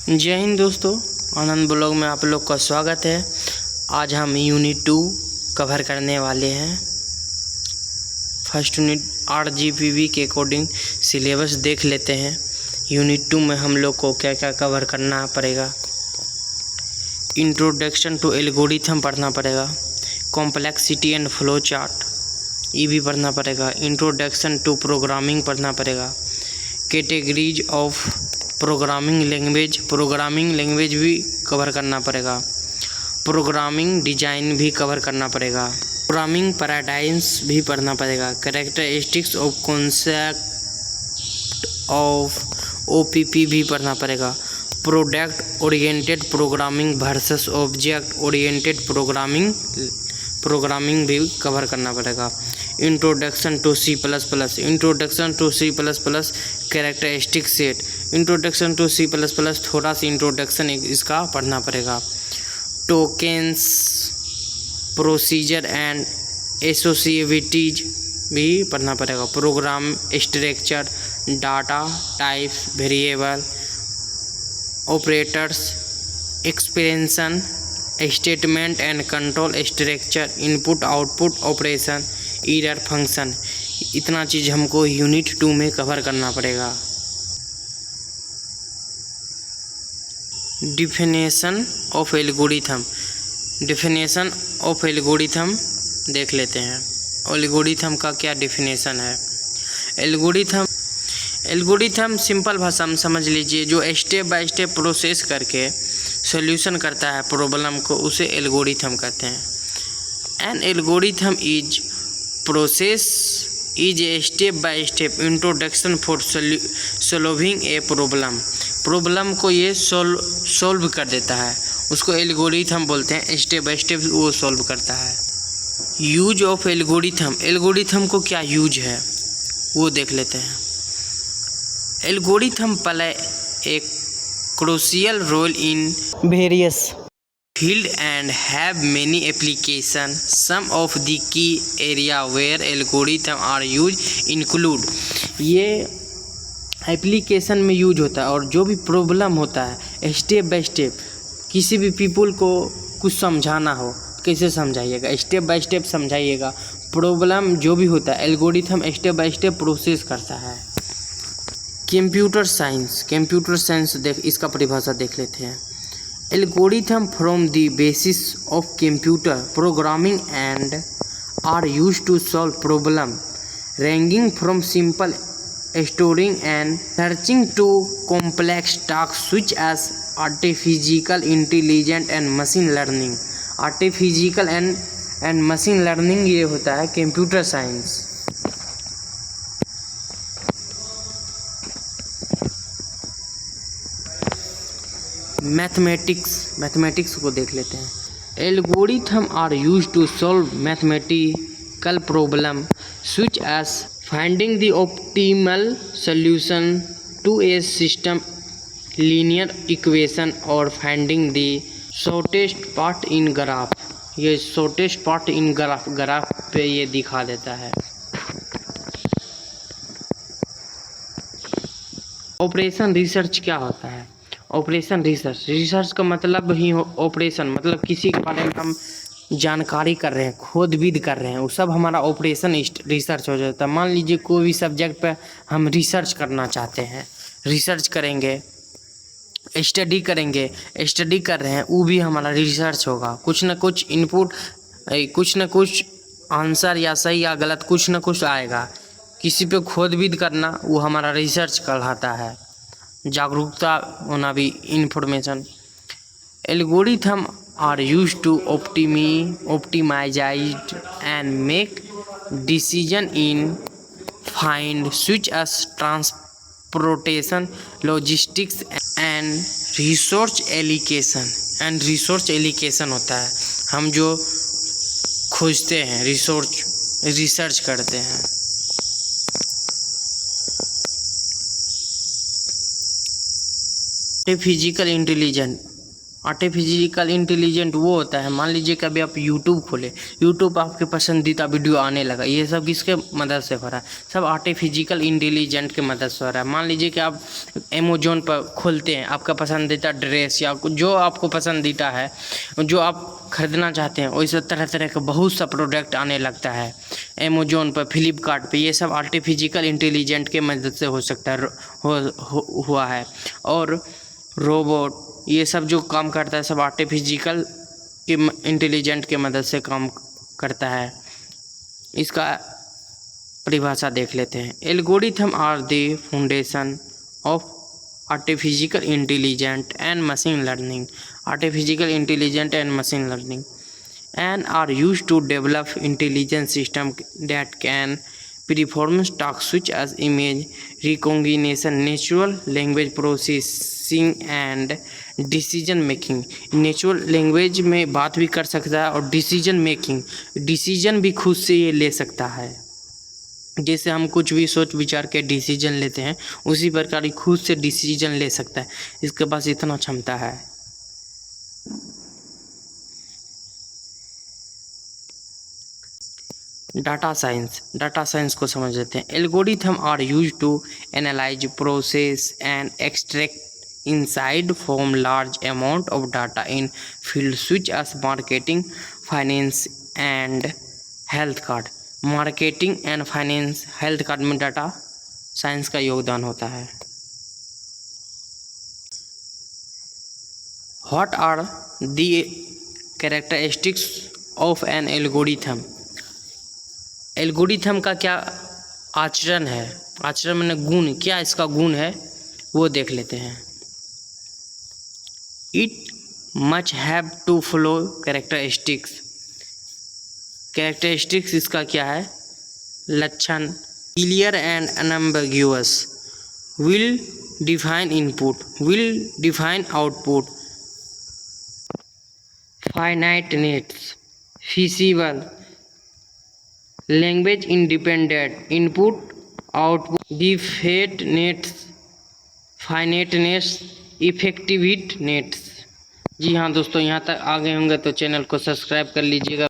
जय हिंद दोस्तों, आनंद ब्लॉग में आप लोग का स्वागत है। आज हम यूनिट 2 कवर करने वाले हैं। फर्स्ट यूनिट 8 GPV के अकॉर्डिंग सिलेबस देख लेते हैं। यूनिट 2 में हम लोग को क्या क्या कवर करना पड़ेगा। इंट्रोडक्शन टू एल्गोरिथम पढ़ना पड़ेगा। कॉम्प्लेक्सिटी एंड फ्लो चार्ट ये भी पढ़ना पड़ेगा। इंट्रोडक्शन टू प्रोग्रामिंग पढ़ना पड़ेगा। कैटेगरीज ऑफ प्रोग्रामिंग लैंग्वेज भी कवर करना पड़ेगा। प्रोग्रामिंग डिजाइन भी कवर करना पड़ेगा। प्रोग्रामिंग पैराडाइम्स भी पढ़ना पड़ेगा। Characteristics of concept of OPP भी पढ़ना पड़ेगा। Product oriented programming versus object oriented programming भी कवर करना पड़ेगा। Introduction to C++, characteristic set, introduction to C++, थोड़ा सा इंट्रोडक्शन इसका पढ़ना पड़ेगा। टोकेन्स, प्रोसीजर एंड एसोसिएटिविटीज भी पढ़ना पड़ेगा। Program structure, data types, variable, operators, expression, statement and control structure, input output operation, error function, इतना चीज़ हमको यूनिट 2 में कवर करना पड़ेगा। डिफिनेशन ऑफ एल्गोरिथम देख लेते हैं। एल्गोरिथम का क्या डिफिनेशन है। एल्गोरिथम सिंपल भाषा में समझ लीजिए, जो स्टेप बाय स्टेप प्रोसेस करके सॉल्यूशन करता है प्रॉब्लम को, उसे एल्गोरिथम कहते हैं। An algorithm is a step by step introduction for solving a problem को ये सॉल्व कर देता है, उसको एल्गोरिथम बोलते हैं। स्टेप बाय स्टेप वो सॉल्व करता है। यूज ऑफ एल्गोरिथम को क्या यूज है वो देख लेते हैं। एल्गोरिथम प्ले एक crucial role in various fields and have many applications. Some of the key area where algorithms are used include, ये एप्लीकेशन में यूज होता है और जो भी प्रॉब्लम होता है स्टेप बाय स्टेप, किसी भी पीपल को कुछ समझाना हो कैसे समझाइएगा, स्टेप बाय स्टेप समझाइएगा। प्रॉब्लम जो भी होता है algorithm step by step process करता है। कंप्यूटर साइंस देख, इसका परिभाषा देख लेते हैं। Algorithm from the basis of computer programming and are used to solve problem ranging from simple storing and searching to complex tasks such as artificial intelligence and machine learning। Artificial and machine learning ये होता है computer science. Mathematics को देख लेते हैं। Algorithm are used to solve mathematical problem such as finding the optimal solution to a system linear equation or finding the shortest path in graph। ये shortest path in graph पे ये दिखा देता है। ऑपरेशन रिसर्च क्या होता है। Operation research का मतलब ही ऑपरेशन, मतलब किसी के बारे में हम जानकारी कर रहे हैं, खोजबीन कर रहे हैं, वो सब हमारा ऑपरेशन रिसर्च हो जाता है। मान लीजिए कोई भी सब्जेक्ट पे हम रिसर्च करना चाहते हैं, रिसर्च करेंगे, स्टडी कर रहे हैं, वो भी हमारा रिसर्च होगा। कुछ ना कुछ इनपुट, कुछ ना कुछ आंसर या सही या गलत कुछ ना कुछ आएगा। किसी पे खोजबीन करना वो हमारा रिसर्च कहलाता है। जागरूकता होना भी information. Algorithm are used to optimize and make decision in field such as transportation, logistics and resource allocation होता है, हम जो खोजते हैं, रिसर्च करते हैं। आर्टिफिशियल इंटेलिजेंट वो होता है, मान लीजिए कि अभी आप यूट्यूब खोले, यूट्यूब आपके पसंदीदा वीडियो आने लगा, ये सब किसके मदद से हो रहा है? सब आर्टिफिशियल इंटेलिजेंट के मदद से हो रहा है। मान लीजिए कि आप अमेजोन पर खोलते हैं, आपका पसंदीदा ड्रेस या जो आपको पसंदीदा है, जो आप खरीदना चाहते हैं, वैसे तरह तरह के बहुत सा प्रोडक्ट आने लगता है अमेजोन पर, फ्लिपकार्ट पर। ये सब आर्टिफिशियल इंटेलिजेंट के मदद से हो सकता है, हुआ है। और रोबोट, ये सब जो काम करता है सब आर्टिफिशियल के इंटेलिजेंट के मदद से काम करता है। इसका परिभाषा देख लेते हैं। Algorithm are the foundation of artificial intelligent and machine learning. Artificial intelligent and machine learning and are used to develop intelligent systems that can perform tasks such as image recognition, natural language processing and decision making। Natural language में बात भी कर सकता है और decision भी खुद से ये ले सकता है। जैसे हम कुछ भी सोच विचार के डिसीजन लेते हैं, उसी प्रकार ही खुद से डिसीजन ले सकता है। इसके पास इतना क्षमता है। डाटा साइंस को समझ लेते हैं। Algorithm are use to analyse, process and extract inside from large amount of data in field such as marketing, finance and health card. Marketing and finance, health card में डाटा साइंस का योगदान होता है। What are the characteristics of an algorithm. Algorithm का क्या आचरण है? आचरण मैंने गुण, क्या इसका गुण है वो देख लेते हैं। It must have to follow characteristics. Characteristics इसका क्या है? लक्षण। Clear and unambiguous, well defined input, well defined output, finiteness, feasible, language independent, input output, definiteness, finiteness, effectiveness. जी हाँ दोस्तों, यहाँ तक आ गए होंगे तो चैनल को सब्सक्राइब कर लीजिएगा।